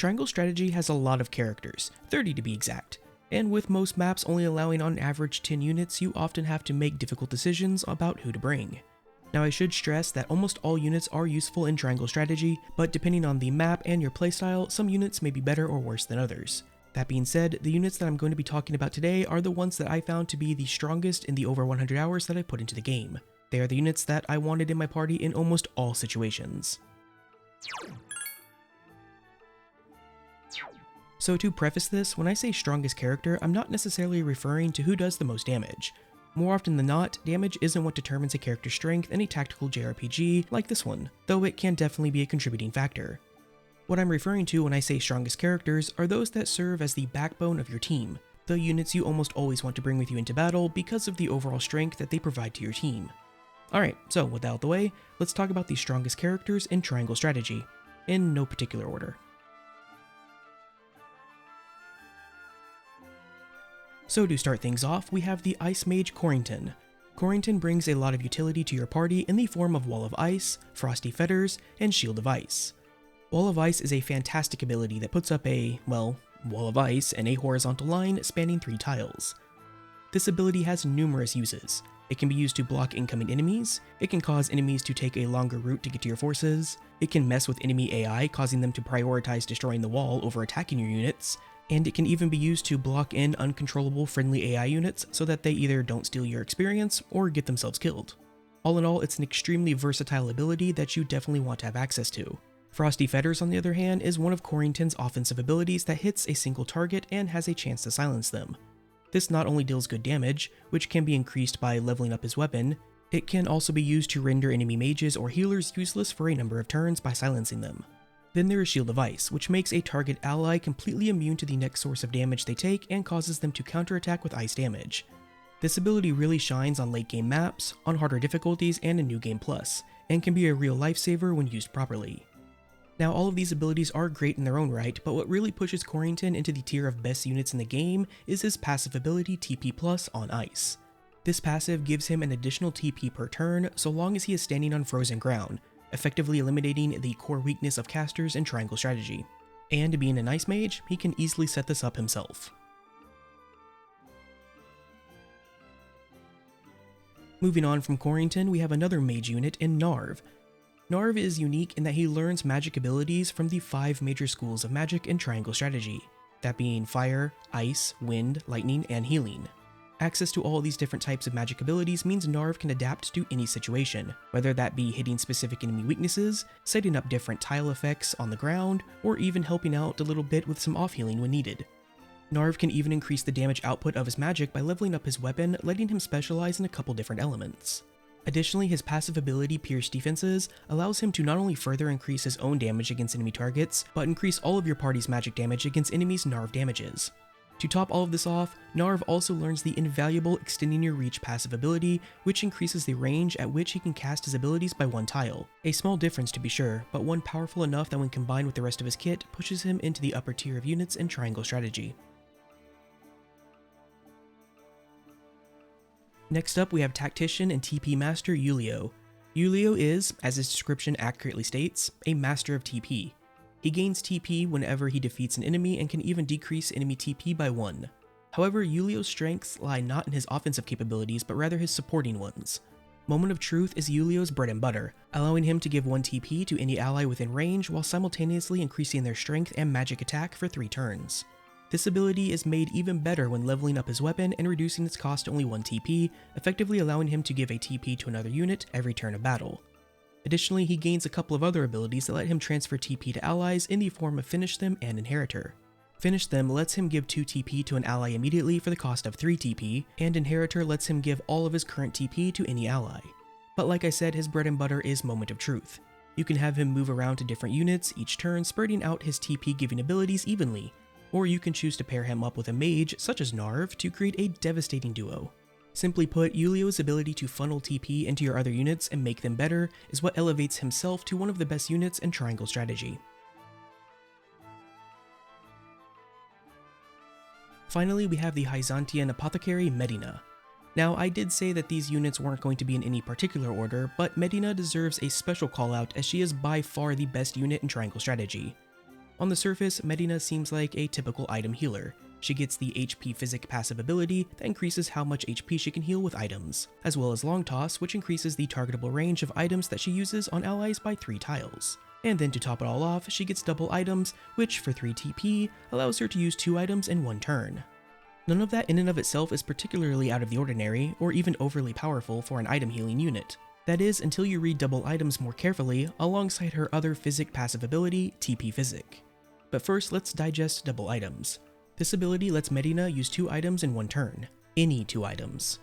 Triangle Strategy has a lot of characters, 30 to be exact, and with most maps only allowing on average 10 units, you often have to make difficult decisions about who to bring. Now I should stress that almost all units are useful in Triangle Strategy, but depending on the map and your playstyle, some units may be better or worse than others. That being said, the units that I'm going to be talking about today are the ones that I found to be the strongest in the over 100 hours that I put into the game. They are the units that I wanted in my party in almost all situations. So to preface this, when I say strongest character, I'm not necessarily referring to who does the most damage. More often than not, damage isn't what determines a character's strength in a tactical JRPG like this one, though it can definitely be a contributing factor. What I'm referring to when I say strongest characters are those that serve as the backbone of your team, the units you almost always want to bring with you into battle because of the overall strength that they provide to your team. Alright, so with that out of the way, let's talk about the strongest characters in Triangle Strategy, in no particular order. So to start things off, we have the Ice Mage Corentin. Corentin brings a lot of utility to your party in the form of Wall of Ice, Frosty Fetters, and Shield of Ice. Wall of Ice is a fantastic ability that puts up a, well, wall of ice in a horizontal line spanning 3 tiles. This ability has numerous uses. It can be used to block incoming enemies, it can cause enemies to take a longer route to get to your forces, it can mess with enemy AI causing them to prioritize destroying the wall over attacking your units, and it can even be used to block in uncontrollable friendly AI units so that they either don't steal your experience or get themselves killed. All in all, it's an extremely versatile ability that you definitely want to have access to. Frosty Fetters, on the other hand, is one of Corentin's offensive abilities that hits a single target and has a chance to silence them. This not only deals good damage, which can be increased by leveling up his weapon, it can also be used to render enemy mages or healers useless for a number of turns by silencing them. Then there is Shield of Ice, which makes a target ally completely immune to the next source of damage they take and causes them to counterattack with ice damage. This ability really shines on late game maps, on harder difficulties, and in New Game Plus, and can be a real lifesaver when used properly. Now all of these abilities are great in their own right, but what really pushes Corentin into the tier of best units in the game is his passive ability TP Plus on ice. This passive gives him an additional TP per turn so long as he is standing on frozen ground, effectively eliminating the core weakness of casters in Triangle Strategy. And being an Ice Mage, he can easily set this up himself. Moving on from Corentin, we have another mage unit in Narve. Narve is unique in that he learns magic abilities from the 5 major schools of magic in Triangle Strategy, that being Fire, Ice, Wind, Lightning, and Healing. Access to all these different types of magic abilities means Narve can adapt to any situation, whether that be hitting specific enemy weaknesses, setting up different tile effects on the ground, or even helping out a little bit with some off-healing when needed. Narve can even increase the damage output of his magic by leveling up his weapon, letting him specialize in a couple different elements. Additionally, his passive ability Pierce Defenses allows him to not only further increase his own damage against enemy targets, but increase all of your party's magic damage against enemies Narve damages. To top all of this off, Narve also learns the invaluable Extending Your Reach passive ability, which increases the range at which he can cast his abilities by 1 tile. A small difference to be sure, but one powerful enough that when combined with the rest of his kit, pushes him into the upper tier of units in Triangle Strategy. Next up, we have Tactician and TP Master Julio. Julio is, as his description accurately states, a master of TP. He gains TP whenever he defeats an enemy and can even decrease enemy TP by 1. However, Julio's strengths lie not in his offensive capabilities, but rather his supporting ones. Moment of Truth is Julio's bread and butter, allowing him to give 1 TP to any ally within range while simultaneously increasing their strength and magic attack for 3 turns. This ability is made even better when leveling up his weapon and reducing its cost to only 1 TP, effectively allowing him to give a TP to another unit every turn of battle. Additionally, he gains a couple of other abilities that let him transfer TP to allies in the form of Finish Them and Inheritor. Finish Them lets him give 2 TP to an ally immediately for the cost of 3 TP, and Inheritor lets him give all of his current TP to any ally. But like I said, his bread and butter is Moment of Truth. You can have him move around to different units each turn, spreading out his TP giving abilities evenly, or you can choose to pair him up with a mage such as Narve to create a devastating duo. Simply put, Julio's ability to funnel TP into your other units and make them better is what elevates himself to one of the best units in Triangle Strategy. Finally, we have the Byzantian Apothecary Medina. Now, I did say that these units weren't going to be in any particular order, but Medina deserves a special call out as she is by far the best unit in Triangle Strategy. On the surface, Medina seems like a typical item healer. She gets the HP Physic passive ability that increases how much HP she can heal with items, as well as Long Toss, which increases the targetable range of items that she uses on allies by 3 tiles. And then to top it all off, she gets double items, which for 3 TP allows her to use 2 items in 1 turn. None of that in and of itself is particularly out of the ordinary, or even overly powerful for an item healing unit. That is, until you read double items more carefully alongside her other Physic passive ability, TP Physic. But first, let's digest double items. This ability lets Medina use 2 items in 1 turn. Any 2 items.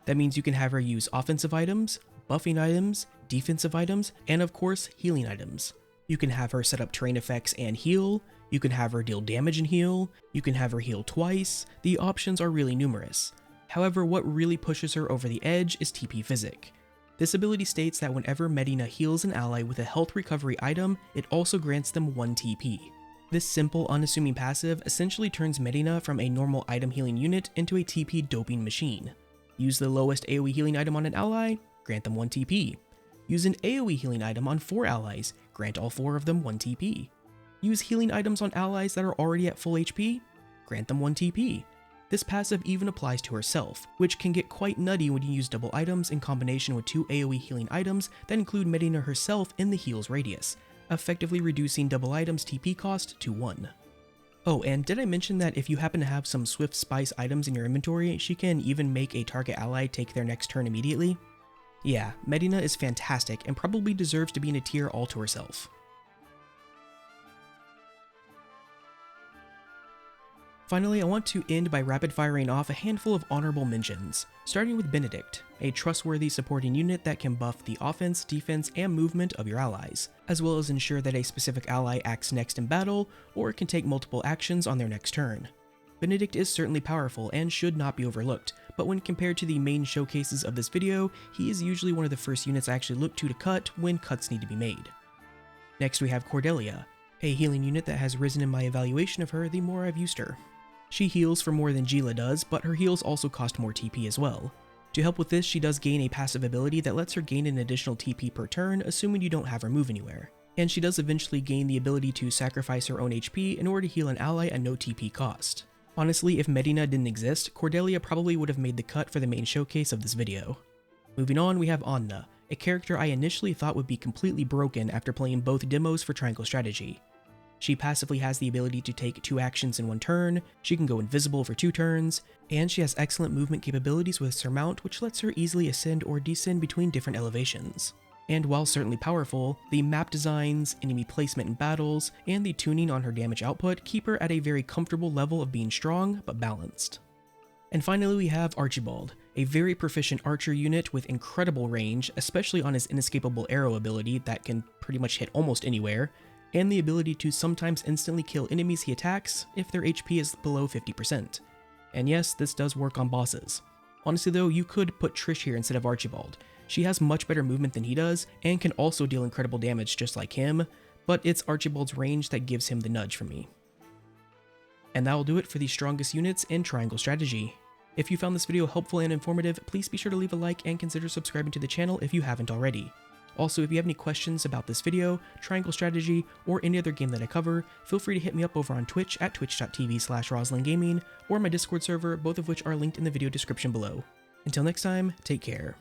That means you can have her use offensive items, buffing items, defensive items, and of course, healing items. You can have her set up terrain effects and heal, you can have her deal damage and heal, you can have her heal twice. The options are really numerous. However, what really pushes her over the edge is TP Physic. This ability states that whenever Medina heals an ally with a health recovery item, it also grants them 1 TP. This simple, unassuming passive essentially turns Medina from a normal item healing unit into a TP doping machine. Use the lowest AoE healing item on an ally, grant them 1 TP. Use an AoE healing item on 4 allies, grant all 4 of them 1 TP. Use healing items on allies that are already at full HP, grant them 1 TP. This passive even applies to herself, which can get quite nutty when you use double items in combination with 2 AoE healing items that include Medina herself in the heal's radius, effectively reducing double items TP cost to 1. Oh, and did I mention that if you happen to have some Swift Spice items in your inventory, she can even make a target ally take their next turn immediately? Yeah, Medina is fantastic and probably deserves to be in a tier all to herself. Finally, I want to end by rapid firing off a handful of honorable mentions, starting with Benedict, a trustworthy supporting unit that can buff the offense, defense, and movement of your allies, as well as ensure that a specific ally acts next in battle, or can take multiple actions on their next turn. Benedict is certainly powerful and should not be overlooked, but when compared to the main showcases of this video, he is usually one of the first units I actually look to cut when cuts need to be made. Next we have Cordelia, a healing unit that has risen in my evaluation of her the more I've used her. She heals for more than Gila does, but her heals also cost more TP as well. To help with this, she does gain a passive ability that lets her gain an additional TP per turn, assuming you don't have her move anywhere. And she does eventually gain the ability to sacrifice her own HP in order to heal an ally at no TP cost. Honestly, if Medina didn't exist, Cordelia probably would have made the cut for the main showcase of this video. Moving on, we have Anna, a character I initially thought would be completely broken after playing both demos for Triangle Strategy. She passively has the ability to take 2 actions in 1 turn, she can go invisible for 2 turns, and she has excellent movement capabilities with Surmount, which lets her easily ascend or descend between different elevations. And while certainly powerful, the map designs, enemy placement in battles, and the tuning on her damage output keep her at a very comfortable level of being strong but balanced. And finally we have Archibald, a very proficient archer unit with incredible range, especially on his inescapable arrow ability that can pretty much hit almost anywhere, and the ability to sometimes instantly kill enemies he attacks if their HP is below 50%. And yes, this does work on bosses. Honestly though, you could put Trish here instead of Archibald. She has much better movement than he does, and can also deal incredible damage just like him, but it's Archibald's range that gives him the nudge for me. And that will do it for the strongest units in Triangle Strategy. If you found this video helpful and informative, please be sure to leave a like and consider subscribing to the channel if you haven't already. Also, if you have any questions about this video, Triangle Strategy, or any other game that I cover, feel free to hit me up over on Twitch at twitch.tv/RoslinGaming, or my Discord server, both of which are linked in the video description below. Until next time, take care.